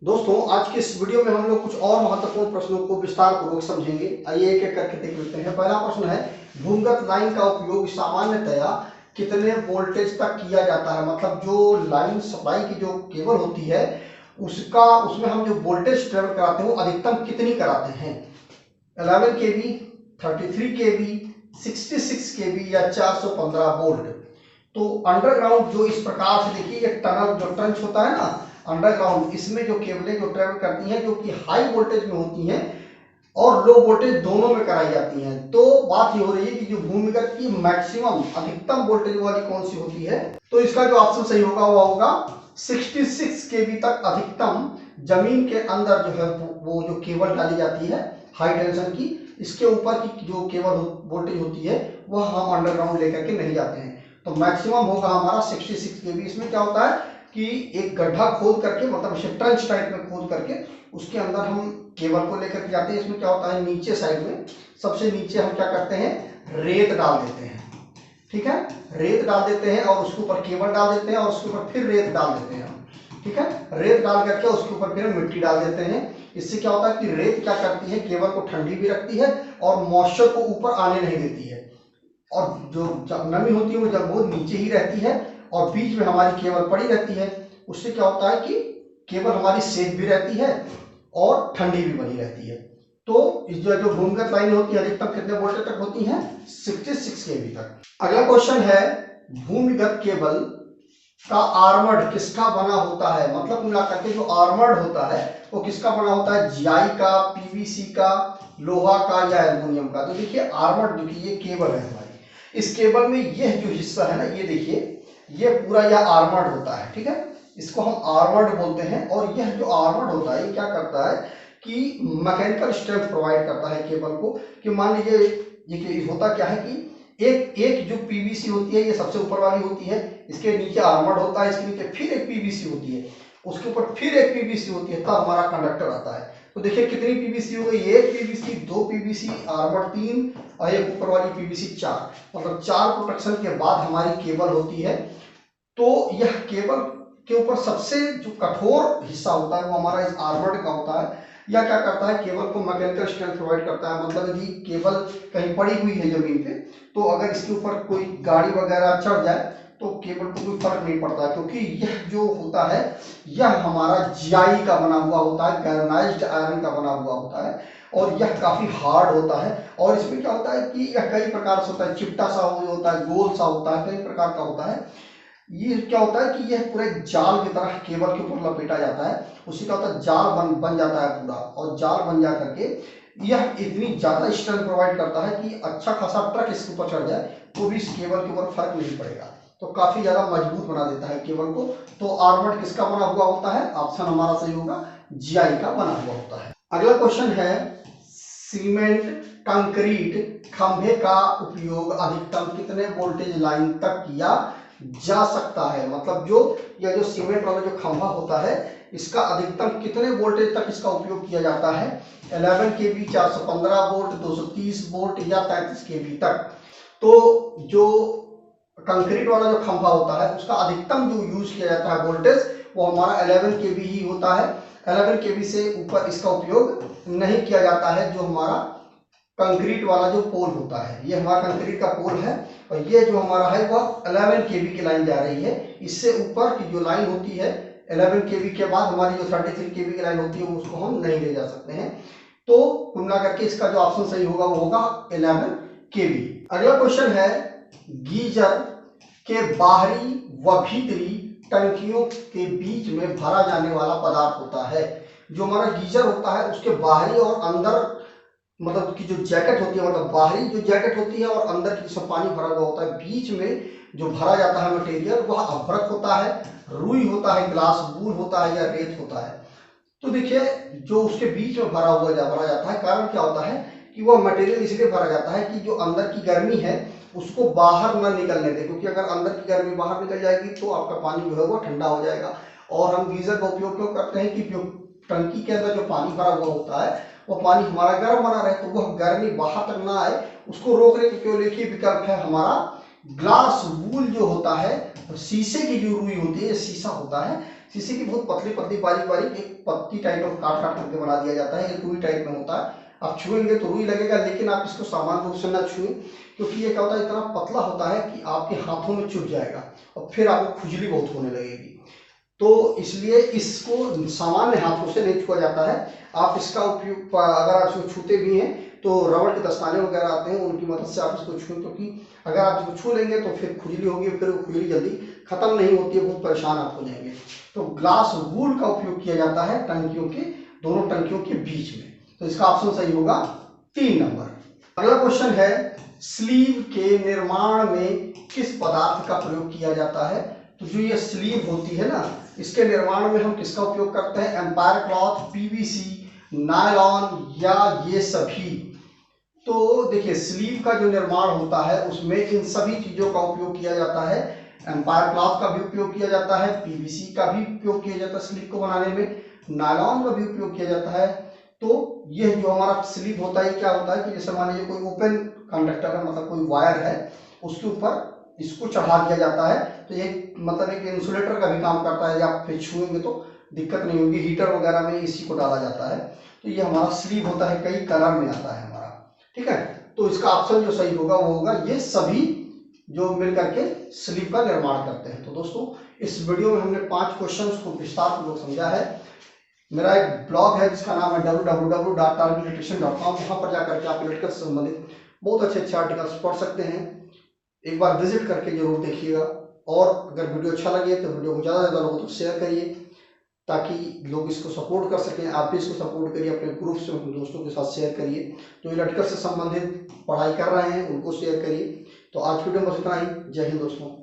दोस्तों, आज के इस वीडियो में हम लोग कुछ और महत्वपूर्ण प्रश्नों को विस्तार पूर्वक समझेंगे। आइए एक एक करके देख लेते हैं। पहला प्रश्न है, भूमिगत लाइन का उपयोग सामान्यतया कितने वोल्टेज तक किया जाता है। मतलब जो लाइन सप्लाई की जो केबल होती है उसमें हम जो वोल्टेज ट्रेवल कराते हैं वो अधिकतम कितनी कराते हैं। 11 केवी, 33 केवी, 66 केवी या 415 वोल्ट। तो अंडरग्राउंड जो इस प्रकार से देखिए, ये टनल जो ट्रंच होता है ना अंडरग्राउंड, इसमें जो केबलें जो ट्रेवल करती हैं जो कि हाई वोल्टेज में होती हैं और लो वोल्टेज दोनों में कराई जाती हैं। तो बात ये हो रही है कि जो भूमिगत की मैक्सिमम अधिकतम वोल्टेज वाली कौन सी होती है। तो इसका जो ऑप्शन सही होगा वो होगा 66 केवी तक अधिकतम जमीन के अंदर जो है वो जो केबल डाली जाती है हाई टेंशन की, इसके ऊपर की जो केबल वोल्टेज होती है वह हम अंडरग्राउंड लेकर के नहीं जाते हैं। तो मैक्सिमम होगा हमारा 66 केवी। इसमें क्या होता है कि एक गड्ढा खोद करके, मतलब इसे ट्रंच टाइप में खोद करके उसके अंदर हम केबल को लेकर के जाते हैं। इसमें क्या होता है, नीचे साइड में सबसे नीचे हम क्या करते हैं, रेत डाल देते हैं। ठीक है, रेत डाल देते हैं और उसके ऊपर केबल डाल देते हैं और उसके ऊपर फिर रेत डाल देते हैं हम। ठीक है, रेत डाल करके उसके ऊपर फिर मिट्टी डाल देते हैं। इससे क्या होता है कि रेत क्या करती है, केबल को ठंडी भी रखती है और मॉइस्चर को ऊपर आने नहीं देती है। और जो नमी होती है वो जब वो नीचे ही रहती है और बीच में हमारी केबल पड़ी रहती है। उससे क्या होता है कि केबल हमारी सेफ भी रहती है और ठंडी भी बनी रहती है। तो इस जो भूमिगत लाइन होती है अधिकतम कितने वोल्टेज तक होती है, 66 केवी तक। अगला क्वेश्चन है, भूमिगत केबल का आर्मर्ड किसका बना होता है। मतलब मिला करके जो आर्मर्ड होता है वो किसका बना होता है, जीआई का, पीवीसी का, लोहा का या एल्युमिनियम का। तो देखिए आर्मर्ड जो कि ये केबल है हमारी, इस केबल में यह जो हिस्सा है ना, ये देखिए ये पूरा यह आर्मर्ड होता है। ठीक है, इसको हम आर्मर्ड बोलते हैं। और यह जो आर्मर्ड होता है ये क्या करता है कि मैकेनिकल स्ट्रेंथ प्रोवाइड करता है केबल को। कि मान लीजिए ये होता क्या है कि एक एक जो पीवीसी होती है ये सबसे ऊपर वाली होती है, इसके नीचे आर्मर्ड होता है, इसके नीचे फिर एक पीवीसी होती है, उसके ऊपर फिर एक पीवीसी होती है, तब हमारा कंडक्टर आता है। तो देखिए कितनी पीवीसी हो गई, एक पीवीसी, दो पीवीसी, आर्मर्ड 3 और एक ऊपर वाली पीवीसी 4। मतलब 4 प्रोटेक्शन के बाद हमारी केबल होती है। तो यह केबल के ऊपर सबसे जो कठोर हिस्सा होता है वो हमारा इस आर्मर्ड का होता है। या क्या करता है, केबल को मैकेनिकल स्ट्रेंथ प्रोवाइड करता है। मतलब यदि केबल कहीं पड़ी हुई है जमीन पे, तो अगर इसके ऊपर कोई गाड़ी वगैरह चढ़ जाए तो केबल को कोई फर्क नहीं पड़ता, क्योंकि यह जो होता है यह हमारा जीआई का बना हुआ होता है, गैल्वेनाइज्ड आयरन का बना हुआ होता है और यह काफी हार्ड होता है। और इसमें क्या होता है कि यह कई प्रकार से होता है, चिपटा सा होता है, गोल सा होता है, कई प्रकार का होता है। ये क्या होता है कि यह पूरे जाल की तरह केबल के ऊपर लपेटा जाता है। उससे क्या होता है, जाल बन जाता है पूरा, और जाल बन जा करके यह इतनी ज्यादा स्ट्रेंथ प्रोवाइड करता है कि अच्छा खासा ट्रक इसके ऊपर चढ़ जाए तो भी इस केबल के ऊपर फर्क नहीं पड़ेगा। तो काफी ज्यादा मजबूत बना देता है केबल को। तो आर्मर्ड किसका बना हुआ होता है, ऑप्शन हमारा सही होगा, जीआई का बना हुआ होता है। अगला क्वेश्चन है, सीमेंट कंक्रीट खंभे का उपयोग अधिकतम कितने वोल्टेज लाइन तक किया जा सकता है। मतलब जो यह जो सीमेंट वाला जो खंभा होता है इसका अधिकतम कितने वोल्टेज तक इसका उपयोग किया जाता है, 11 केवी, 415 वोल्ट, 230 वोल्ट या 33 केवी तक। तो जो कंक्रीट वाला जो खंभा होता है उसका अधिकतम जो यूज किया जाता है वोल्टेज वो हमारा 11 केवी ही होता है। 11 केवी से ऊपर इसका उपयोग नहीं किया जाता है। जो हमारा कंक्रीट वाला जो पोल होता है, ये हमारा कंक्रीट का पोल है और ये जो हमारा है वह 11 केवी की लाइन जा रही है। इससे ऊपर की जो लाइन होती है 11 केवी के बाद हमारी जो 33 केवी की लाइन होती है उसको हम नहीं ले जा सकते हैं। तो कुल मिला करके इसका जो ऑप्शन सही होगा वो होगा 11 केवी। अगला क्वेश्चन है, गीजर के बाहरी व भीतरी टंकियों के बीच में भरा जाने वाला पदार्थ होता है। जो हमारा गीजर होता है उसके बाहरी और अंदर, मतलब की जो जैकेट होती है, मतलब बाहरी जो जैकेट होती है और अंदर की जिसमें पानी भरा हुआ होता है, बीच में जो भरा जाता है मटेरियल वह अभ्रक होता है, रुई होता है, ग्लास वूल होता है या रेत होता है। तो देखिए जो उसके बीच में भरा जाता है, कारण क्या होता है कि वह मटेरियल इसलिए भरा जाता है कि जो अंदर की गर्मी है उसको बाहर न निकलने दे। क्योंकि अगर अंदर की गर्मी बाहर निकल जाएगी तो आपका पानी जो है वो ठंडा हो जाएगा। और हम गीजर का उपयोग क्यों करते हैं कि जो टंकी के अंदर जो पानी भरा हुआ होता है वो पानी हमारा गर्म बना रहे, तो वह गर्मी बाहर तक ना आए उसको रोकने के केवल एक ही विकल्प है हमारा ग्लास वूल जो होता है, शीशे की जो रुई होती है, शीशा होता है, शीशे की बहुत पतली पतली बारीक बारीक एक पत्ती टाइप में काट काट करके बना दिया जाता है। ये रुई टाइप में होता है, आप छुएंगे तो रुई लगेगा, लेकिन आप इसको सामान्य रूप से ना छुएं, क्योंकि ये क्या होता है, इतना पतला होता है कि आपके हाथों में चुभ जाएगा और फिर आपको खुजली बहुत होने लगेगी। तो इसलिए इसको सामान्य हाथों से नहीं छुआ जाता है। आप इसका उपयोग अगर आप इसको छूते भी हैं तो रबड़ के दस्ताने वगैरह आते हैं, उनकी मदद से आप इसको छूएं, क्योंकि अगर आप इसको छू लेंगे तो फिर खुजली होगी, फिर वो खुजली जल्दी खत्म नहीं होती है, बहुत परेशान आप हो जाएंगे। तो ग्लास वूल का उपयोग किया जाता है टंकियों के, दोनों टंकियों के बीच में। तो इसका ऑप्शन सही होगा 3 नंबर। अगला क्वेश्चन है, स्लीव के निर्माण में किस पदार्थ का प्रयोग किया जाता है? तो जो ये स्लीव होती है ना, इसके निर्माण में हम किसका उपयोग करते हैं? एम्पायर क्लॉथ, पीवीसी, नायलॉन या ये सभी? तो देखिए, स्लीव का जो निर्माण होता है उसमें इन सभी चीजों का उपयोग किया जाता है। एम्पायर क्लॉथ का भी उपयोग किया जाता है, पीवीसी का भी उपयोग किया जाता है स्लीव को बनाने में, नायलॉन का भी उपयोग किया जाता है। तो यह जो हमारा स्लीव होता है, क्या होता है कि जैसे मान लीजिए कोई ओपन कंडक्टर है, मतलब कोई वायर है, उसके ऊपर इसको चढ़ा दिया जाता है, तो ये मतलब एक इंसुलेटर का भी काम करता है। आप फिर छुएंगे तो दिक्कत नहीं होगी, हीटर वगैरह में इसी को डाला जाता है। तो ये हमारा स्लीव होता है, कई कलर में आता है हमारा, ठीक है। तो इसका ऑप्शन जो सही होगा वो होगा ये सभी, जो मिलकर के स्लीव का निर्माण करते हैं। तो दोस्तों, इस वीडियो में हमने 5 क्वेश्चंस को विस्तार पूर्वक समझा है। मेरा एक ब्लॉग है जिसका नाम है www.targetelectrician.com, वहां पर जाकर के आप इलेक्ट्रिकल से संबंधित बहुत अच्छे आर्टिकल्स पढ़ सकते हैं। एक बार विजिट करके जरूर देखिएगा, और अगर वीडियो अच्छा लगे तो वीडियो को ज़्यादा से ज़्यादा लोगों तक शेयर करिए, ताकि लोग इसको सपोर्ट कर सकें। आप भी इसको सपोर्ट करिए, अपने ग्रुप से अपने दोस्तों के साथ शेयर करिए, जो इलेक्ट्रिकल से संबंधित पढ़ाई कर रहे हैं उनको शेयर करिए। तो आज वीडियो में बस इतना ही। जय हिंद दोस्तों।